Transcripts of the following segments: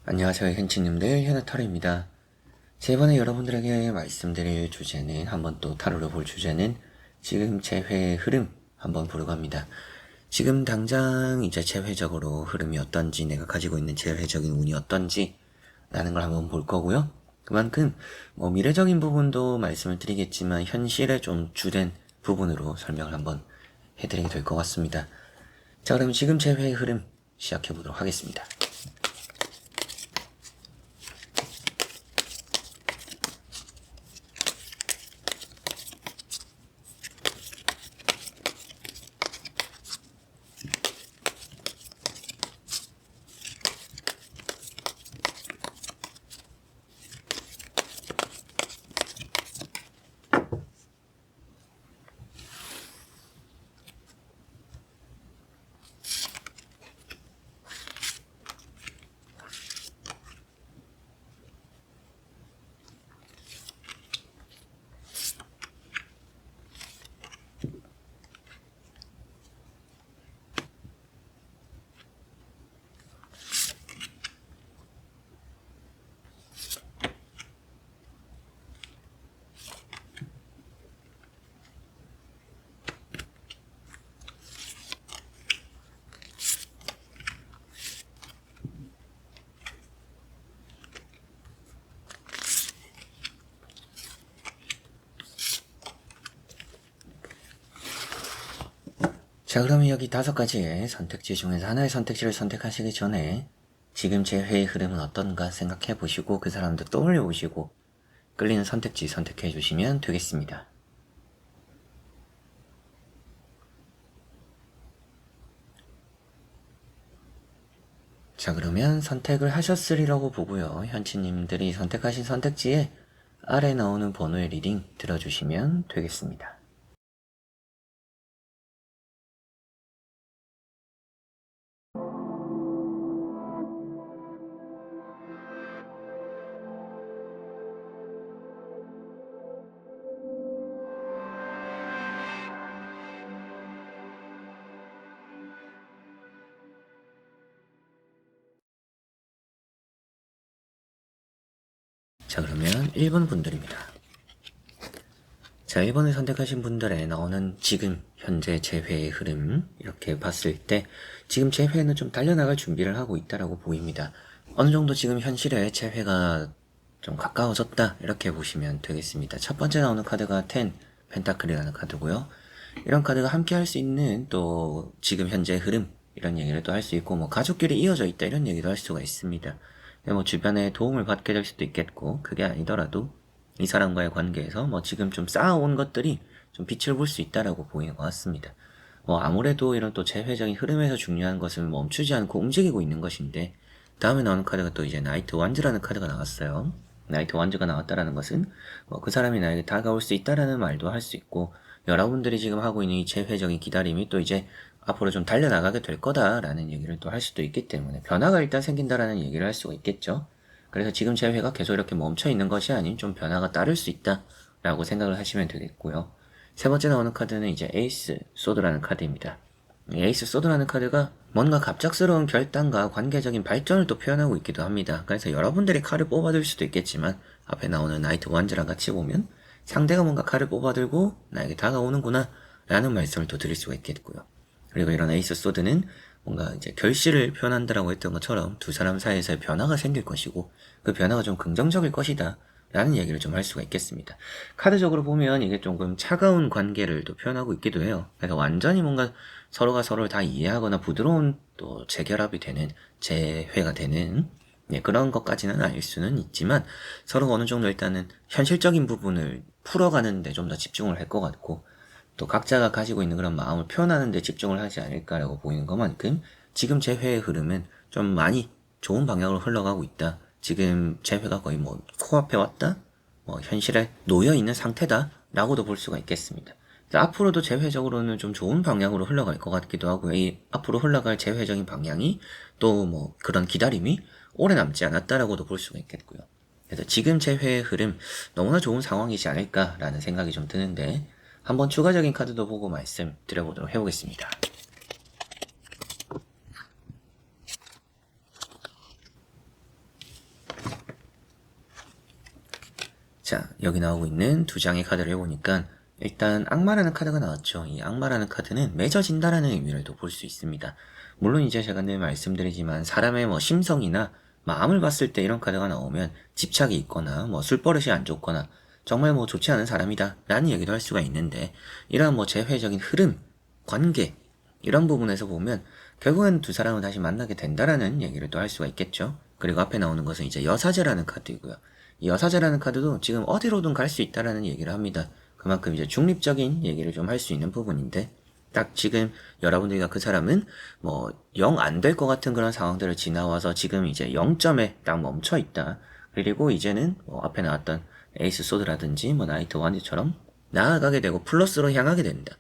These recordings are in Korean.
안녕하세요, 현치님들 현아타로입니다. 자, 이번에 여러분들에게 말씀드릴 주제는, 한번 또 타로로 볼 주제는 지금 재회의 흐름 한번 보려고 합니다. 지금 당장 이제 재회적으로 흐름이 어떤지, 내가 가지고 있는 재회적인 운이 어떤지 라는 걸 한번 볼 거고요. 그만큼 미래적인 부분도 말씀을 드리겠지만 현실에 좀 주된 부분으로 설명을 한번 해드리게 될 것 같습니다. 자, 그럼 지금 재회의 흐름 시작해 보도록 하겠습니다. 자, 그러면 여기 5가지의 선택지 중에서 하나의 선택지를 선택하시기 전에 지금 제 회의 흐름은 어떤가 생각해 보시고 그 사람도 떠올려 보시고 끌리는 선택지 선택해 주시면 되겠습니다. 자, 그러면 선택을 하셨으리라고 보고요. 현치님들이 선택하신 선택지에 아래 나오는 번호의 리딩 들어주시면 되겠습니다. 자, 그러면 1번 분들입니다. 자, 1번을 선택하신 분들의 나오는 지금 현재 제 회의 흐름 이렇게 봤을 때 지금 제 회는 좀 달려나갈 준비를 하고 있다라고 보입니다. 어느 정도 지금 현실에 제 회가 좀 가까워졌다 이렇게 보시면 되겠습니다. 첫 번째 나오는 카드가 10 펜타클이라는 카드고요. 이런 카드가 함께 할 수 있는 또 지금 현재 흐름 이런 얘기를 또 할 수 있고 가족끼리 이어져 있다 이런 얘기도 할 수가 있습니다. 주변에 도움을 받게 될 수도 있겠고 그게 아니더라도 이 사람과의 관계에서 지금 좀 쌓아온 것들이 좀 빛을 볼 수 있다라고 보이는 것 같습니다. 아무래도 이런 또 재회적인 흐름에서 중요한 것은 멈추지 않고 움직이고 있는 것인데 다음에 나오는 카드가 또 이제 나이트 완즈라는 카드가 나왔어요. 나이트 완즈가 나왔다라는 것은 그 사람이 나에게 다가올 수 있다라는 말도 할 수 있고 여러분들이 지금 하고 있는 이 재회적인 기다림이 또 이제 앞으로 좀 달려나가게 될 거다라는 얘기를 또 할 수도 있기 때문에 변화가 일단 생긴다라는 얘기를 할 수가 있겠죠. 그래서 지금 제 회가 계속 이렇게 멈춰 있는 것이 아닌 좀 변화가 따를 수 있다라고 생각을 하시면 되겠고요. 세 번째 나오는 카드는 이제 에이스 소드라는 카드입니다. 에이스 소드라는 카드가 뭔가 갑작스러운 결단과 관계적인 발전을 또 표현하고 있기도 합니다. 그래서 여러분들이 칼을 뽑아들 수도 있겠지만 앞에 나오는 나이트 완즈랑 같이 보면 상대가 뭔가 칼을 뽑아들고 나에게 다가오는구나 라는 말씀을 또 드릴 수가 있겠고요. 그리고 이런 에이스 소드는 뭔가 이제 결실을 표현한다라고 했던 것처럼 두 사람 사이에서의 변화가 생길 것이고 그 변화가 좀 긍정적일 것이다 라는 얘기를 좀 할 수가 있겠습니다. 카드적으로 보면 이게 조금 차가운 관계를 또 표현하고 있기도 해요. 그래서 완전히 뭔가 서로가 서로를 다 이해하거나 부드러운 또 재결합이 되는 재회가 되는 그런 것까지는 아닐 수는 있지만 서로가 어느 정도 일단은 현실적인 부분을 풀어가는데 좀 더 집중을 할 것 같고 또 각자가 가지고 있는 그런 마음을 표현하는 데 집중을 하지 않을까라고 보이는 것만큼 지금 제 회의 흐름은 좀 많이 좋은 방향으로 흘러가고 있다. 지금 제 회가 거의 코앞에 왔다? 현실에 놓여있는 상태다? 라고도 볼 수가 있겠습니다. 앞으로도 재회적으로는 좀 좋은 방향으로 흘러갈 것 같기도 하고요. 이 앞으로 흘러갈 재회적인 방향이 또 그런 기다림이 오래 남지 않았다라고도 볼 수가 있겠고요. 그래서 지금 재회의 흐름 너무나 좋은 상황이지 않을까라는 생각이 좀 드는데 한번 추가적인 카드도 보고 말씀 드려보도록 해보겠습니다. 자, 여기 나오고 있는 두 장의 카드를 해보니까 일단 악마라는 카드가 나왔죠. 이 악마라는 카드는 맺어진다라는 의미를 또 볼 수 있습니다. 물론 이제 제가 늘 말씀드리지만 사람의 뭐 심성이나 마음을 봤을 때 이런 카드가 나오면 집착이 있거나 뭐 술버릇이 안 좋거나 정말 뭐 좋지 않은 사람이다 라는 얘기도 할 수가 있는데, 이러한 뭐 재회적인 흐름, 관계 이런 부분에서 보면 결국엔 두 사람은 다시 만나게 된다라는 얘기를 또 할 수가 있겠죠. 그리고 앞에 나오는 것은 이제 여사제라는 카드이고요. 이 여사제라는 카드도 지금 어디로든 갈 수 있다라는 얘기를 합니다. 그만큼 이제 중립적인 얘기를 좀 할 수 있는 부분인데, 딱 지금 여러분들과 그 사람은 뭐 영 안 될 것 같은 그런 상황들을 지나와서 지금 이제 0점에 딱 멈춰 있다. 그리고 이제는 뭐 앞에 나왔던 에이스 소드라든지 뭐 나이트 원즈처럼 나아가게 되고 플러스로 향하게 된다.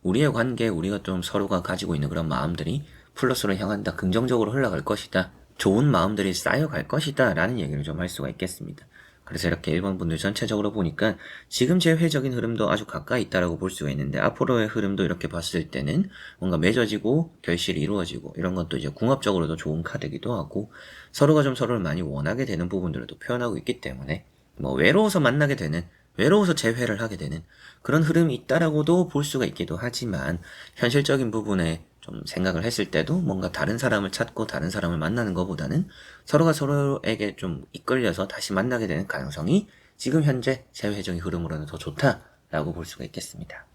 우리의 관계, 우리가 좀 서로가 가지고 있는 그런 마음들이 플러스로 향한다. 긍정적으로 흘러갈 것이다. 좋은 마음들이 쌓여갈 것이다. 라는 얘기를 좀 할 수가 있겠습니다. 그래서 이렇게 1번 분들 전체적으로 보니까 지금 재회적인 흐름도 아주 가까이 있다라고 볼 수가 있는데, 앞으로의 흐름도 이렇게 봤을 때는 뭔가 맺어지고 결실이 이루어지고 이런 건 또 이제 궁합적으로도 좋은 카드이기도 하고, 서로가 좀 서로를 많이 원하게 되는 부분들을 또 표현하고 있기 때문에 뭐 외로워서 만나게 되는, 외로워서 재회를 하게 되는 그런 흐름이 있다라고도 볼 수가 있기도 하지만, 현실적인 부분에 좀 생각을 했을 때도 뭔가 다른 사람을 찾고 다른 사람을 만나는 것보다는 서로가 서로에게 좀 이끌려서 다시 만나게 되는 가능성이 지금 현재 재회적인 흐름으로는 더 좋다라고 볼 수가 있겠습니다.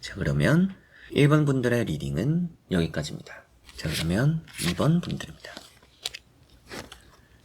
자, 그러면 1번 분들의 리딩은 여기까지입니다. 자, 그러면 2번 분들입니다.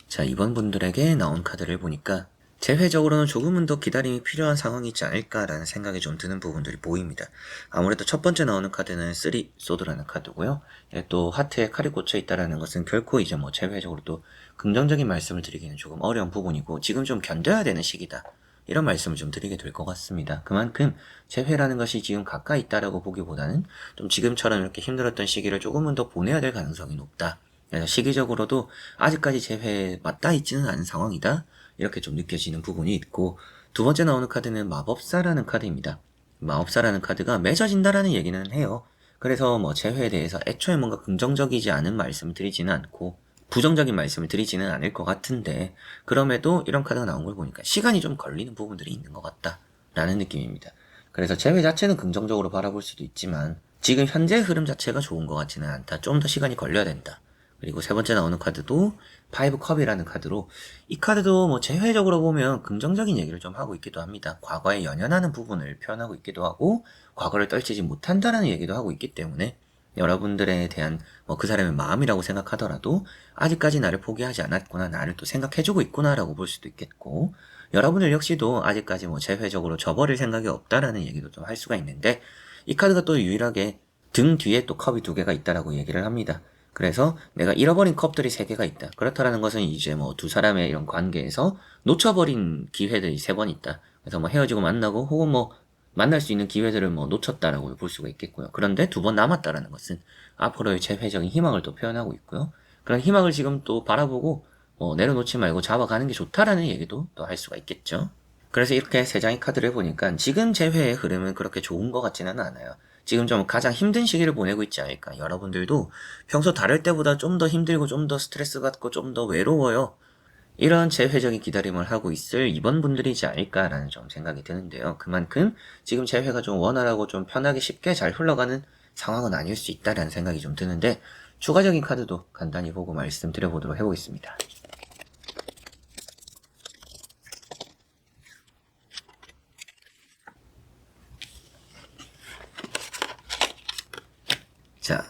자, 2번 분들에게 나온 카드를 보니까 재회적으로는 조금은 더 기다림이 필요한 상황이 있지 않을까라는 생각이 좀 드는 부분들이 보입니다. 아무래도 첫 번째 나오는 카드는 3 소드라는 카드고요. 또 하트에 칼이 꽂혀 있다라는 것은 결코 이제 뭐 재회적으로 또 긍정적인 말씀을 드리기는 조금 어려운 부분이고, 지금 좀 견뎌야 되는 시기다, 이런 말씀을 좀 드리게 될 것 같습니다. 그만큼 재회라는 것이 지금 가까이 있다라고 보기보다는 좀 지금처럼 이렇게 힘들었던 시기를 조금은 더 보내야 될 가능성이 높다. 그래서 시기적으로도 아직까지 재회에 맞닿아 있지는 않은 상황이다, 이렇게 좀 느껴지는 부분이 있고, 두 번째 나오는 카드는 마법사라는 카드입니다. 마법사라는 카드가 맺어진다라는 얘기는 해요. 그래서 뭐 재회에 대해서 애초에 뭔가 긍정적이지 않은 말씀을 드리지는 않고 부정적인 말씀을 드리지는 않을 것 같은데, 그럼에도 이런 카드가 나온 걸 보니까 시간이 좀 걸리는 부분들이 있는 것 같다라는 느낌입니다. 그래서 재회 자체는 긍정적으로 바라볼 수도 있지만 지금 현재 흐름 자체가 좋은 것 같지는 않다. 좀 더 시간이 걸려야 된다. 그리고 세 번째 나오는 카드도 5 컵이라는 카드로, 이 카드도 뭐 재회적으로 보면 긍정적인 얘기를 좀 하고 있기도 합니다. 과거에 연연하는 부분을 표현하고 있기도 하고 과거를 떨치지 못한다라는 얘기도 하고 있기 때문에, 여러분들에 대한 뭐 그 사람의 마음이라고 생각하더라도 아직까지 나를 포기하지 않았구나, 나를 또 생각해주고 있구나 라고 볼 수도 있겠고, 여러분들 역시도 아직까지 뭐 재회적으로 저버릴 생각이 없다라는 얘기도 좀 할 수가 있는데, 이 카드가 또 유일하게 등 뒤에 또 컵이 2개가 있다라고 얘기를 합니다. 그래서 내가 잃어버린 컵들이 3개가 있다. 그렇다라는 것은 이제 뭐 두 사람의 이런 관계에서 놓쳐버린 기회들이 3번 있다. 그래서 뭐 헤어지고 만나고 혹은 뭐 만날 수 있는 기회들을 뭐 놓쳤다라고 볼 수가 있겠고요. 그런데 2번 남았다라는 것은 앞으로의 재회적인 희망을 또 표현하고 있고요. 그런 희망을 지금 또 바라보고 내려놓지 말고 잡아가는 게 좋다라는 얘기도 또 할 수가 있겠죠. 그래서 이렇게 3장의 카드를 보니까 지금 재회의 흐름은 그렇게 좋은 것 같지는 않아요. 지금 좀 가장 힘든 시기를 보내고 있지 않을까. 여러분들도 평소 다를 때보다 좀 더 힘들고 좀 더 스트레스 받고 좀 더 외로워요. 이런 재회적인 기다림을 하고 있을 이번 분들이지 않을까라는 좀 생각이 드는데요. 그만큼 지금 재회가 좀 원활하고 좀 편하게 쉽게 잘 흘러가는 상황은 아닐 수 있다라는 생각이 좀 드는데, 추가적인 카드도 간단히 보고 말씀드려보도록 해보겠습니다. 자,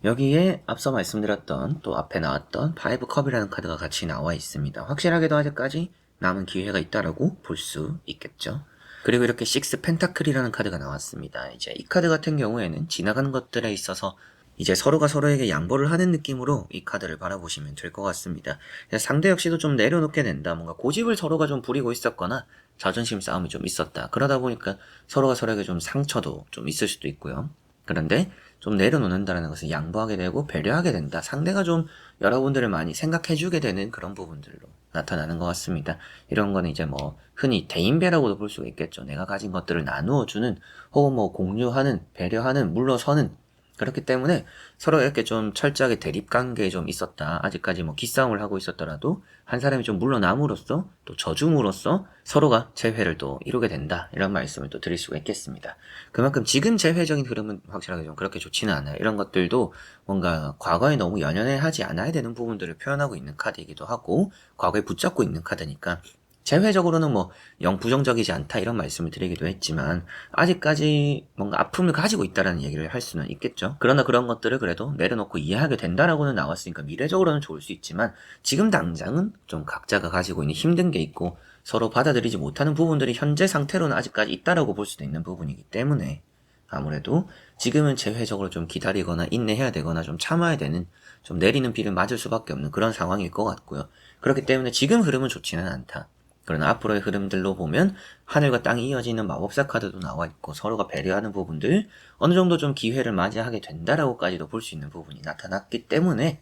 여기에 앞서 말씀드렸던 또 앞에 나왔던 5 컵이라는 카드가 같이 나와 있습니다. 확실하게도 아직까지 남은 기회가 있다라고 볼 수 있겠죠. 그리고 이렇게 6 펜타클이라는 카드가 나왔습니다. 이제 이 카드 같은 경우에는 지나가는 것들에 있어서 이제 서로가 서로에게 양보를 하는 느낌으로 이 카드를 바라보시면 될 것 같습니다. 상대 역시도 좀 내려놓게 된다. 뭔가 고집을 서로가 좀 부리고 있었거나 자존심 싸움이 좀 있었다. 그러다 보니까 서로가 서로에게 좀 상처도 좀 있을 수도 있고요. 그런데 좀 내려놓는다는 것은 양보하게 되고 배려하게 된다. 상대가 좀 여러분들을 많이 생각해주게 되는 그런 부분들로 나타나는 것 같습니다. 이런 거는 이제 뭐 흔히 대인배라고도 볼 수가 있겠죠. 내가 가진 것들을 나누어주는 혹은 뭐 공유하는, 배려하는, 물러서는 그렇기 때문에 서로 이렇게 좀 철저하게 대립관계에 좀 있었다. 아직까지 뭐 기싸움을 하고 있었더라도 한 사람이 좀 물러남으로써 또 져줌으로써 서로가 재회를 또 이루게 된다. 이런 말씀을 또 드릴 수가 있겠습니다. 그만큼 지금 재회적인 흐름은 확실하게 좀 그렇게 좋지는 않아요. 이런 것들도 뭔가 과거에 너무 연연해하지 않아야 되는 부분들을 표현하고 있는 카드이기도 하고 과거에 붙잡고 있는 카드니까 재회적으로는 뭐 영 부정적이지 않다 이런 말씀을 드리기도 했지만 아직까지 뭔가 아픔을 가지고 있다라는 얘기를 할 수는 있겠죠. 그러나 그런 것들을 그래도 내려놓고 이해하게 된다라고는 나왔으니까 미래적으로는 좋을 수 있지만 지금 당장은 좀 각자가 가지고 있는 힘든 게 있고 서로 받아들이지 못하는 부분들이 현재 상태로는 아직까지 있다라고 볼 수도 있는 부분이기 때문에 아무래도 지금은 재회적으로 좀 기다리거나 인내해야 되거나 좀 참아야 되는 좀 내리는 비를 맞을 수밖에 없는 그런 상황일 것 같고요. 그렇기 때문에 지금 흐름은 좋지는 않다. 그러나 앞으로의 흐름들로 보면 하늘과 땅이 이어지는 마법사 카드도 나와 있고 서로가 배려하는 부분들 어느 정도 좀 기회를 맞이하게 된다라고까지도 볼 수 있는 부분이 나타났기 때문에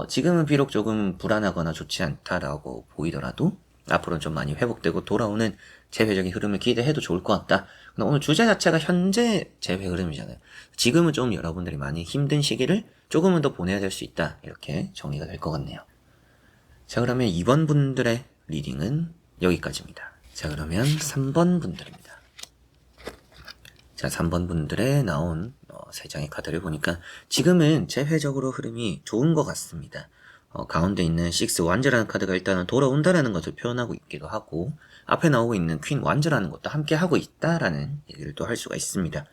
지금은 비록 조금 불안하거나 좋지 않다라고 보이더라도 앞으로는 좀 많이 회복되고 돌아오는 재회적인 흐름을 기대해도 좋을 것 같다. 오늘 주제 자체가 현재 재회 흐름이잖아요. 지금은 좀 여러분들이 많이 힘든 시기를 조금은 더 보내야 될 수 있다. 이렇게 정리가 될 것 같네요. 자, 그러면 2번 분들의 리딩은 여기까지입니다. 자, 그러면 3번 분들입니다. 자, 3번 분들의 나온 3장의 카드를 보니까 지금은 재회적으로 흐름이 좋은 것 같습니다. 가운데 있는 6 완즈라는 카드가 일단은 돌아온다라는 것을 표현하고 있기도 하고 앞에 나오고 있는 퀸 완즈라는 것도 함께 하고 있다라는 얘기를 또 할 수가 있습니다.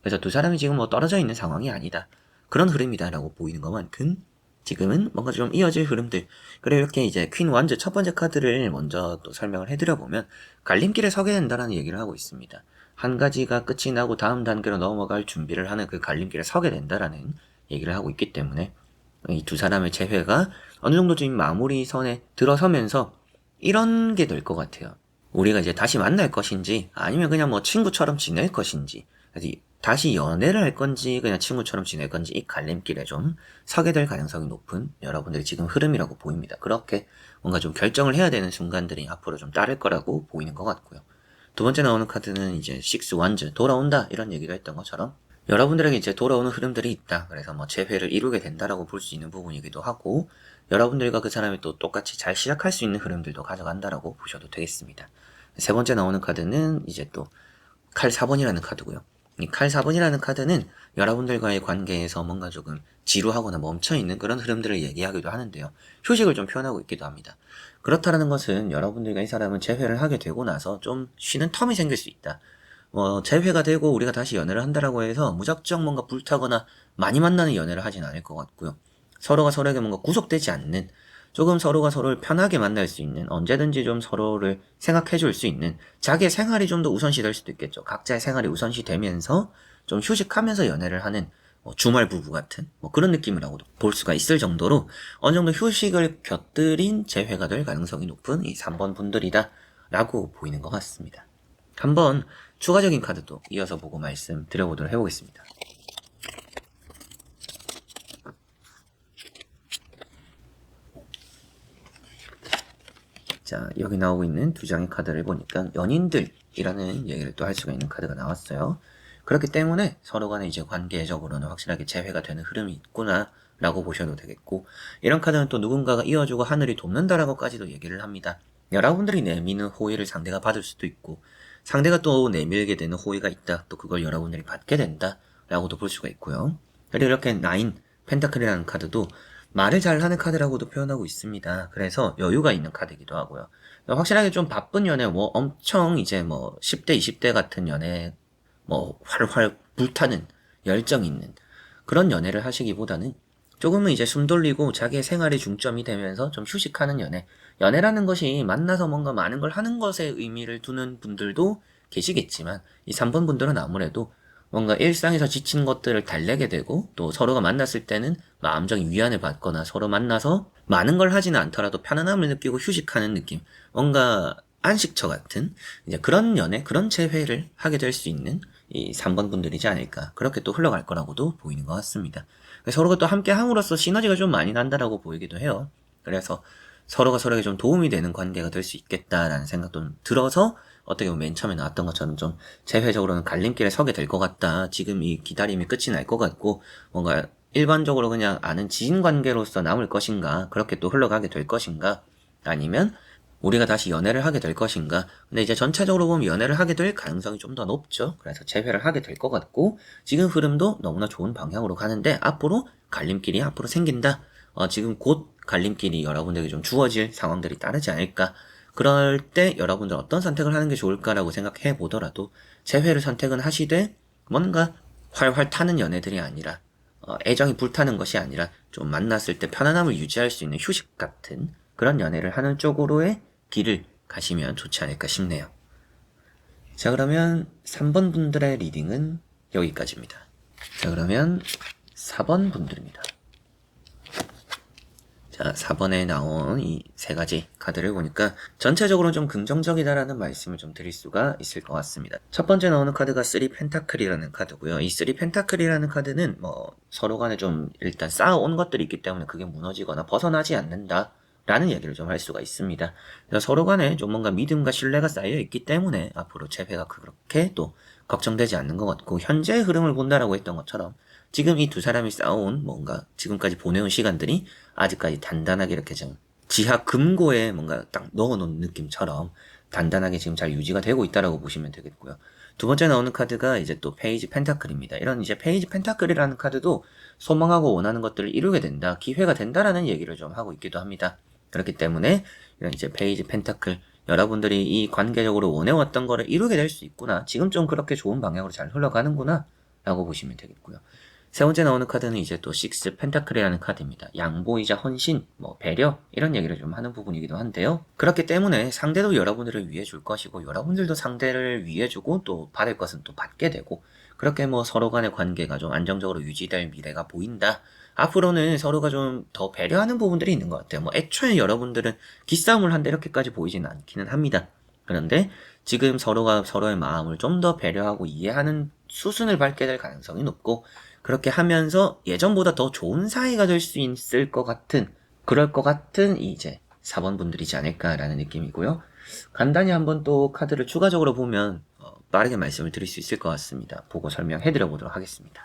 그래서 두 사람이 지금 뭐 떨어져 있는 상황이 아니다. 그런 흐름이다라고 보이는 것만큼 지금은 뭔가 좀 이어질 흐름들. 그래 이렇게 이제 퀸 완즈 첫 번째 카드를 먼저 또 설명을 해드려보면 갈림길에 서게 된다라는 얘기를 하고 있습니다. 한 가지가 끝이 나고 다음 단계로 넘어갈 준비를 하는 그 갈림길에 서게 된다라는 얘기를 하고 있기 때문에 이 두 사람의 재회가 어느 정도 지금 마무리 선에 들어서면서 이런 게 될 것 같아요. 우리가 이제 다시 만날 것인지 아니면 그냥 뭐 친구처럼 지낼 것인지 다시 연애를 할 건지 그냥 친구처럼 지낼 건지 이 갈림길에 좀 서게 될 가능성이 높은 여러분들이 지금 흐름이라고 보입니다. 그렇게 뭔가 좀 결정을 해야 되는 순간들이 앞으로 좀 따를 거라고 보이는 것 같고요. 두 번째 나오는 카드는 이제 6 완즈 돌아온다 이런 얘기도 했던 것처럼 여러분들에게 이제 돌아오는 흐름들이 있다. 그래서 뭐 재회를 이루게 된다라고 볼 수 있는 부분이기도 하고 여러분들과 그 사람이 또 똑같이 잘 시작할 수 있는 흐름들도 가져간다라고 보셔도 되겠습니다. 세 번째 나오는 카드는 이제 또 칼 4번이라는 카드고요. 이 칼 4번이라는 카드는 여러분들과의 관계에서 뭔가 조금 지루하거나 멈춰있는 그런 흐름들을 얘기하기도 하는데요. 휴식을 좀 표현하고 있기도 합니다. 그렇다는 것은 여러분들과 이 사람은 재회를 하게 되고 나서 좀 쉬는 텀이 생길 수 있다. 재회가 되고 우리가 다시 연애를 한다라고 해서 무작정 뭔가 불타거나 많이 만나는 연애를 하진 않을 것 같고요. 서로가 서로에게 뭔가 구속되지 않는 조금 서로가 서로를 편하게 만날 수 있는 언제든지 좀 서로를 생각해 줄 수 있는 자기의 생활이 좀 더 우선시 될 수도 있겠죠. 각자의 생활이 우선시 되면서 좀 휴식하면서 연애를 하는 주말 부부 같은 그런 느낌이라고도 볼 수가 있을 정도로 어느 정도 휴식을 곁들인 재회가 될 가능성이 높은 이 3번 분들이다 라고 보이는 것 같습니다. 한번 추가적인 카드도 이어서 보고 말씀드려보도록 해보겠습니다. 자, 여기 나오고 있는 두 장의 카드를 보니까 연인들이라는 얘기를 또 할 수가 있는 카드가 나왔어요. 그렇기 때문에 서로 간에 이제 관계적으로는 확실하게 재회가 되는 흐름이 있구나 라고 보셔도 되겠고 이런 카드는 또 누군가가 이어주고 하늘이 돕는다라고까지도 얘기를 합니다. 여러분들이 내미는 호의를 상대가 받을 수도 있고 상대가 또 내밀게 되는 호의가 있다. 또 그걸 여러분들이 받게 된다 라고도 볼 수가 있고요. 그리고 이렇게 9 펜타클이라는 카드도 말을 잘하는 카드라고도 표현하고 있습니다. 그래서 여유가 있는 카드이기도 하고요. 확실하게 좀 바쁜 연애, 엄청 이제 10대, 20대 같은 연애, 활활 불타는 열정 있는 그런 연애를 하시기보다는 조금은 이제 숨 돌리고 자기의 생활에 중점이 되면서 좀 휴식하는 연애. 연애라는 것이 만나서 뭔가 많은 걸 하는 것에 의미를 두는 분들도 계시겠지만, 이 3번 분들은 아무래도 뭔가 일상에서 지친 것들을 달래게 되고 또 서로가 만났을 때는 마음적인 위안을 받거나 서로 만나서 많은 걸 하지는 않더라도 편안함을 느끼고 휴식하는 느낌 뭔가 안식처 같은 이제 그런 연애 그런 재회를 하게 될 수 있는 이 3번 분들이지 않을까 그렇게 또 흘러갈 거라고도 보이는 것 같습니다. 서로가 또 함께 함으로써 시너지가 좀 많이 난다라고 보이기도 해요. 그래서 서로가 서로에게 좀 도움이 되는 관계가 될 수 있겠다라는 생각도 들어서 어떻게 보면 맨 처음에 나왔던 것처럼 좀 재회적으로는 갈림길에 서게 될 것 같다. 지금 이 기다림이 끝이 날 것 같고 뭔가 일반적으로 그냥 아는 지인 관계로서 남을 것인가, 그렇게 또 흘러가게 될 것인가, 아니면 우리가 다시 연애를 하게 될 것인가. 근데 이제 전체적으로 보면 연애를 하게 될 가능성이 좀 더 높죠. 그래서 재회를 하게 될 것 같고, 지금 흐름도 너무나 좋은 방향으로 가는데 앞으로 갈림길이 앞으로 생긴다. 지금 곧 갈림길이 여러분들에게 좀 주어질 상황들이 따르지 않을까. 그럴 때 여러분들 어떤 선택을 하는 게 좋을까라고 생각해 보더라도 재회를 선택은 하시되 뭔가 활활 타는 연애들이 아니라 애정이 불타는 것이 아니라 좀 만났을 때 편안함을 유지할 수 있는 휴식 같은 그런 연애를 하는 쪽으로의 길을 가시면 좋지 않을까 싶네요. 자, 그러면 3번 분들의 리딩은 여기까지입니다. 자, 그러면 4번 분들입니다. 자, 4번에 나온 이 세 가지 카드를 보니까 전체적으로 좀 긍정적이다라는 말씀을 좀 드릴 수가 있을 것 같습니다. 첫 번째 나오는 카드가 3 펜타클이라는 카드고요. 이 3 펜타클이라는 카드는 서로 간에 좀 일단 쌓아온 것들이 있기 때문에 그게 무너지거나 벗어나지 않는다 라는 얘기를 좀 할 수가 있습니다. 그래서 서로 간에 좀 뭔가 믿음과 신뢰가 쌓여 있기 때문에 앞으로 재회가 그렇게 또 걱정되지 않는 것 같고, 현재의 흐름을 본다라고 했던 것처럼 지금 이 두 사람이 싸워온 뭔가 지금까지 보내온 시간들이 아직까지 단단하게 이렇게 좀 지하 금고에 뭔가 딱 넣어놓은 느낌처럼 단단하게 지금 잘 유지가 되고 있다라고 보시면 되겠고요. 두 번째 나오는 카드가 이제 또 페이지 펜타클입니다. 이런 이제 페이지 펜타클이라는 카드도 소망하고 원하는 것들을 이루게 된다, 기회가 된다라는 얘기를 좀 하고 있기도 합니다. 그렇기 때문에 이런 이제 페이지 펜타클, 여러분들이 이 관계적으로 원해왔던 거를 이루게 될 수 있구나, 지금 좀 그렇게 좋은 방향으로 잘 흘러가는구나 라고 보시면 되겠고요. 세 번째 나오는 카드는 이제 또 6 펜타클이라는 카드입니다. 양보이자 헌신, 배려, 이런 얘기를 좀 하는 부분이기도 한데요. 그렇기 때문에 상대도 여러분들을 위해 줄 것이고 여러분들도 상대를 위해 주고 또 받을 것은 또 받게 되고, 그렇게 서로 간의 관계가 좀 안정적으로 유지될 미래가 보인다. 앞으로는 서로가 좀 더 배려하는 부분들이 있는 것 같아요. 애초에 여러분들은 기싸움을 한다 이렇게까지 보이지는 않기는 합니다. 그런데 지금 서로가 서로의 마음을 좀 더 배려하고 이해하는 수순을 밟게 될 가능성이 높고, 그렇게 하면서 예전보다 더 좋은 사이가 될 수 있을 것 같은, 그럴 것 같은 이제 4번 분들이지 않을까라는 느낌이고요. 간단히 한번 또 카드를 추가적으로 보면 빠르게 말씀을 드릴 수 있을 것 같습니다. 보고 설명해 드려 보도록 하겠습니다.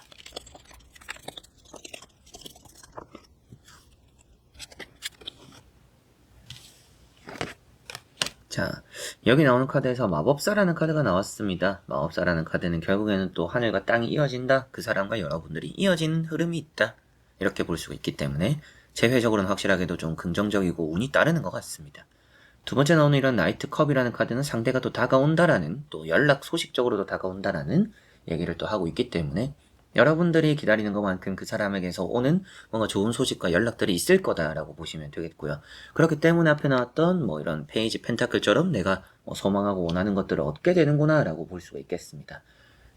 자, 여기 나오는 카드에서 마법사라는 카드가 나왔습니다. 마법사라는 카드는 결국에는 또 하늘과 땅이 이어진다, 그 사람과 여러분들이 이어지는 흐름이 있다, 이렇게 볼 수가 있기 때문에 재회적으로는 확실하게도 좀 긍정적이고 운이 따르는 것 같습니다. 두 번째 나오는 이런 나이트 컵이라는 카드는 상대가 또 다가온다라는, 또 연락 소식적으로도 다가온다라는 얘기를 또 하고 있기 때문에 여러분들이 기다리는 것만큼 그 사람에게서 오는 뭔가 좋은 소식과 연락들이 있을 거다라고 보시면 되겠고요. 그렇기 때문에 앞에 나왔던 이런 페이지 펜타클처럼 내가 소망하고 원하는 것들을 얻게 되는구나 라고 볼 수가 있겠습니다.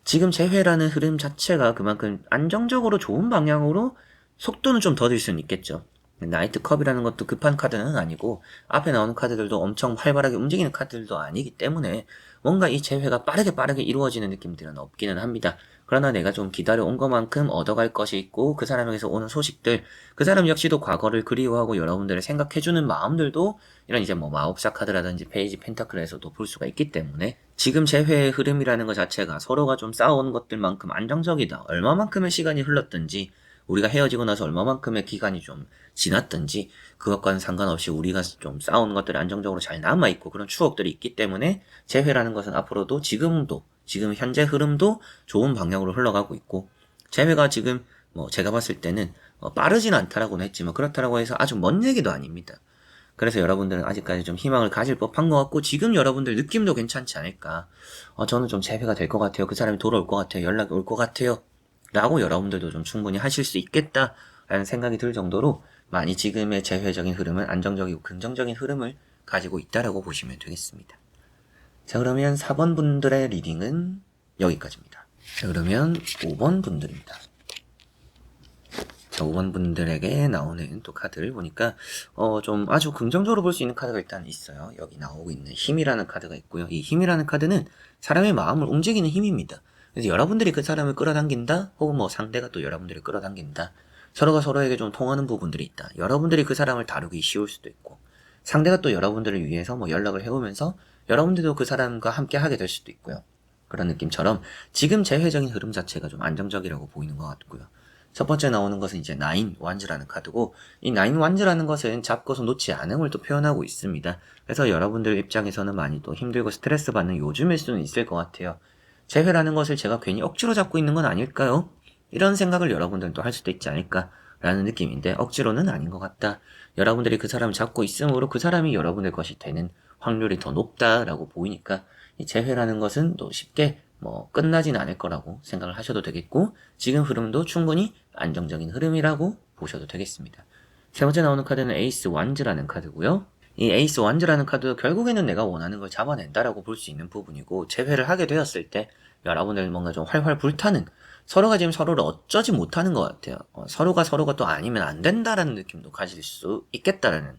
지금 재회라는 흐름 자체가 그만큼 안정적으로 좋은 방향으로 속도는 좀 더딜 수는 있겠죠. 나이트 컵이라는 것도 급한 카드는 아니고 앞에 나오는 카드들도 엄청 활발하게 움직이는 카드들도 아니기 때문에 뭔가 이 재회가 빠르게 이루어지는 느낌들은 없기는 합니다. 그러나 내가 좀 기다려온 것만큼 얻어갈 것이 있고, 그 사람에게서 오는 소식들, 그 사람 역시도 과거를 그리워하고 여러분들을 생각해주는 마음들도 이런 이제 마법사 카드라든지 페이지 펜타클에서도 볼 수가 있기 때문에 지금 재회의 흐름이라는 것 자체가 서로가 좀 쌓아온 것들만큼 안정적이다. 얼마만큼의 시간이 흘렀든지, 우리가 헤어지고 나서 얼마만큼의 기간이 좀 지났든지 그것과는 상관없이 우리가 좀 쌓아온 것들이 안정적으로 잘 남아있고 그런 추억들이 있기 때문에 재회라는 것은 앞으로도 지금 현재 흐름도 좋은 방향으로 흘러가고 있고, 재회가 지금 제가 봤을 때는 빠르진 않다라고는 했지만 그렇다라고 해서 아주 먼 얘기도 아닙니다. 그래서 여러분들은 아직까지 좀 희망을 가질 법한 것 같고, 지금 여러분들 느낌도 괜찮지 않을까. 저는 좀 재회가 될 것 같아요. 그 사람이 돌아올 것 같아요. 연락이 올 것 같아요. 라고 여러분들도 좀 충분히 하실 수 있겠다라는 생각이 들 정도로 많이 지금의 재회적인 흐름은 안정적이고 긍정적인 흐름을 가지고 있다라고 보시면 되겠습니다. 자, 그러면 4번 분들의 리딩은 여기까지입니다. 자, 그러면 5번 분들입니다. 자, 5번 분들에게 나오는 또 카드를 보니까 좀 아주 긍정적으로 볼 수 있는 카드가 일단 있어요. 여기 나오고 있는 힘이라는 카드가 있고요. 이 힘이라는 카드는 사람의 마음을 움직이는 힘입니다. 그래서 여러분들이 그 사람을 끌어당긴다, 혹은 상대가 또 여러분들을 끌어당긴다, 서로가 서로에게 좀 통하는 부분들이 있다. 여러분들이 그 사람을 다루기 쉬울 수도 있고, 상대가 또 여러분들을 위해서 연락을 해오면서 여러분들도 그 사람과 함께 하게 될 수도 있고요. 그런 느낌처럼 지금 재회적인 흐름 자체가 좀 안정적이라고 보이는 것 같고요. 첫 번째 나오는 것은 이제 나인 완즈라는 카드고, 이 나인 완즈라는 것은 잡고서 놓지 않음을 또 표현하고 있습니다. 그래서 여러분들 입장에서는 많이 또 힘들고 스트레스 받는 요즘일 수는 있을 것 같아요. 재회라는 것을 제가 괜히 억지로 잡고 있는 건 아닐까요? 이런 생각을 여러분들도 할 수도 있지 않을까라는 느낌인데, 억지로는 아닌 것 같다. 여러분들이 그 사람을 잡고 있음으로 그 사람이 여러분들 것이 되는 확률이 더 높다라고 보이니까, 이 재회라는 것은 또 쉽게 끝나진 않을 거라고 생각을 하셔도 되겠고, 지금 흐름도 충분히 안정적인 흐름이라고 보셔도 되겠습니다. 세 번째 나오는 카드는 에이스 완즈라는 카드고요. 이 에이스 완즈라는 카드, 결국에는 내가 원하는 걸 잡아낸다라고 볼 수 있는 부분이고, 재회를 하게 되었을 때 여러분들 뭔가 좀 활활 불타는, 서로가 지금 서로를 어쩌지 못하는 것 같아요. 서로가 또 아니면 안 된다라는 느낌도 가질 수 있겠다라는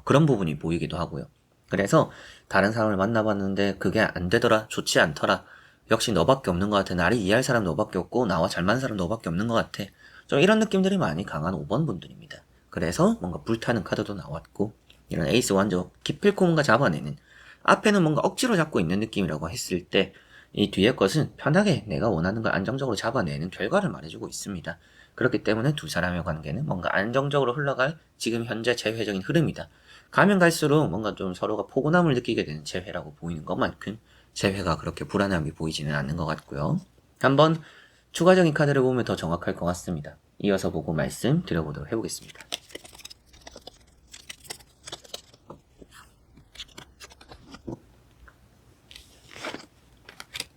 그런 부분이 보이기도 하고요. 그래서 다른 사람을 만나봤는데 그게 안 되더라, 좋지 않더라, 역시 너밖에 없는 것 같아, 나를 이해할 사람 너밖에 없고 나와 잘 맞는 사람 너밖에 없는 것 같아, 좀 이런 느낌들이 많이 강한 5번 분들입니다. 그래서 뭔가 불타는 카드도 나왔고, 이런 에이스 완전 기필코 뭔가 잡아내는, 앞에는 뭔가 억지로 잡고 있는 느낌이라고 했을 때 이 뒤에 것은 편하게 내가 원하는 걸 안정적으로 잡아내는 결과를 말해주고 있습니다. 그렇기 때문에 두 사람의 관계는 뭔가 안정적으로 흘러갈 지금 현재 재회적인 흐름이다. 가면 갈수록 뭔가 좀 서로가 포근함을 느끼게 되는 재회라고 보이는 것만큼 재회가 그렇게 불안함이 보이지는 않는 것 같고요. 한번 추가적인 카드를 보면 더 정확할 것 같습니다. 이어서 보고 말씀 드려보도록 해보겠습니다.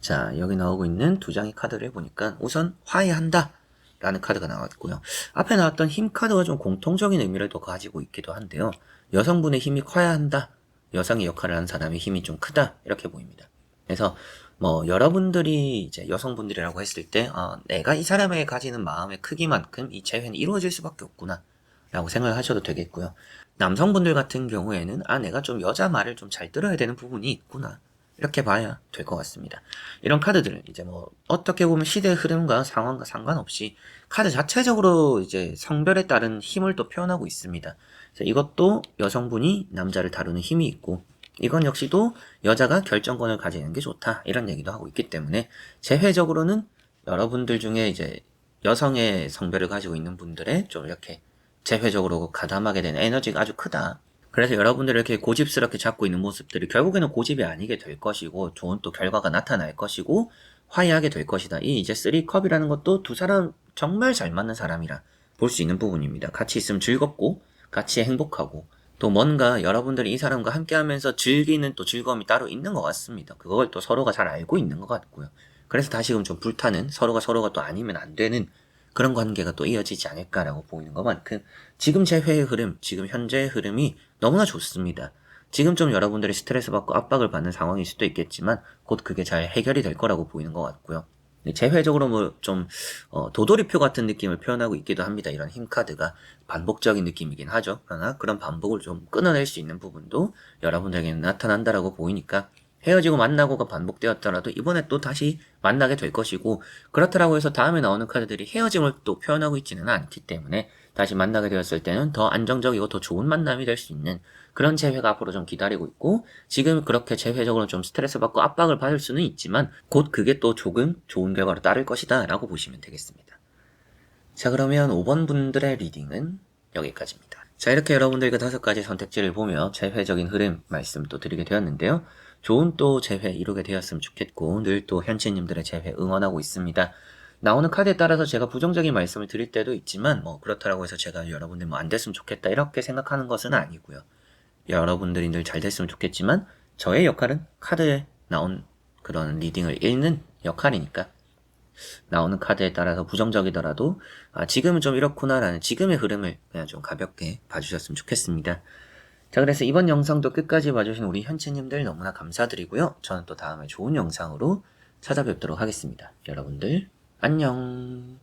자, 여기 나오고 있는 두 장의 카드를 보니까 우선 화해한다 라는 카드가 나왔고요. 앞에 나왔던 힘 카드와 좀 공통적인 의미를 또 가지고 있기도 한데요. 여성분의 힘이 커야 한다, 여성의 역할을 하는 사람의 힘이 좀 크다, 이렇게 보입니다. 그래서 여러분들이 이제 여성분들이라고 했을 때 내가 이 사람에게 가지는 마음의 크기만큼 이 재회는 이루어질 수밖에 없구나 라고 생각을 하셔도 되겠고요. 남성분들 같은 경우에는 내가 좀 여자 말을 좀 잘 들어야 되는 부분이 있구나, 이렇게 봐야 될 것 같습니다. 이런 카드들은 이제 어떻게 보면 시대의 흐름과 상황과 상관없이 카드 자체적으로 이제 성별에 따른 힘을 또 표현하고 있습니다. 이것도 여성분이 남자를 다루는 힘이 있고, 이건 역시도 여자가 결정권을 가지는 게 좋다, 이런 얘기도 하고 있기 때문에 재회적으로는 여러분들 중에 이제 여성의 성별을 가지고 있는 분들의 좀 이렇게 재회적으로 가담하게 되는 에너지가 아주 크다. 그래서 여러분들이 이렇게 고집스럽게 잡고 있는 모습들이 결국에는 고집이 아니게 될 것이고, 좋은 또 결과가 나타날 것이고, 화해하게 될 것이다. 이 이제 3컵이라는 것도 두 사람 정말 잘 맞는 사람이라 볼 수 있는 부분입니다. 같이 있으면 즐겁고, 같이 행복하고, 또 뭔가 여러분들이 이 사람과 함께 하면서 즐기는 또 즐거움이 따로 있는 것 같습니다. 그걸 또 서로가 잘 알고 있는 것 같고요. 그래서 다시금 좀 불타는, 서로가 또 아니면 안 되는 그런 관계가 또 이어지지 않을까라고 보이는 것만큼 지금 재회의 흐름, 지금 현재의 흐름이 너무나 좋습니다. 지금 좀 여러분들이 스트레스 받고 압박을 받는 상황일 수도 있겠지만 곧 그게 잘 해결이 될 거라고 보이는 것 같고요. 재회적으로 좀 도돌이표 같은 느낌을 표현하고 있기도 합니다. 이런 힘카드가 반복적인 느낌이긴 하죠. 그러나 그런 반복을 좀 끊어낼 수 있는 부분도 여러분들에게는 나타난다라고 보이니까, 헤어지고 만나고가 반복되었더라도 이번에 또 다시 만나게 될 것이고, 그렇다라고 해서 다음에 나오는 카드들이 헤어짐을 또 표현하고 있지는 않기 때문에 다시 만나게 되었을 때는 더 안정적이고 더 좋은 만남이 될 수 있는 그런 재회가 앞으로 좀 기다리고 있고, 지금 그렇게 재회적으로 좀 스트레스 받고 압박을 받을 수는 있지만 곧 그게 또 조금 좋은 결과로 따를 것이다 라고 보시면 되겠습니다. 자, 그러면 5번 분들의 리딩은 여기까지입니다. 자, 이렇게 여러분들 그 5가지 선택지를 보며 재회적인 흐름 말씀 또 드리게 되었는데요. 좋은 또 재회 이루게 되었으면 좋겠고, 늘 또 현치님들의 재회 응원하고 있습니다. 나오는 카드에 따라서 제가 부정적인 말씀을 드릴 때도 있지만, 그렇다고 해서 제가 여러분들 안 됐으면 좋겠다 이렇게 생각하는 것은 아니고요. 여러분들이 늘 잘 됐으면 좋겠지만, 저의 역할은 카드에 나온 그런 리딩을 읽는 역할이니까, 나오는 카드에 따라서 부정적이더라도 지금은 좀 이렇구나라는 지금의 흐름을 그냥 좀 가볍게 봐주셨으면 좋겠습니다. 자, 그래서 이번 영상도 끝까지 봐주신 우리 현치님들 너무나 감사드리고요. 저는 또 다음에 좋은 영상으로 찾아뵙도록 하겠습니다. 여러분들 안녕.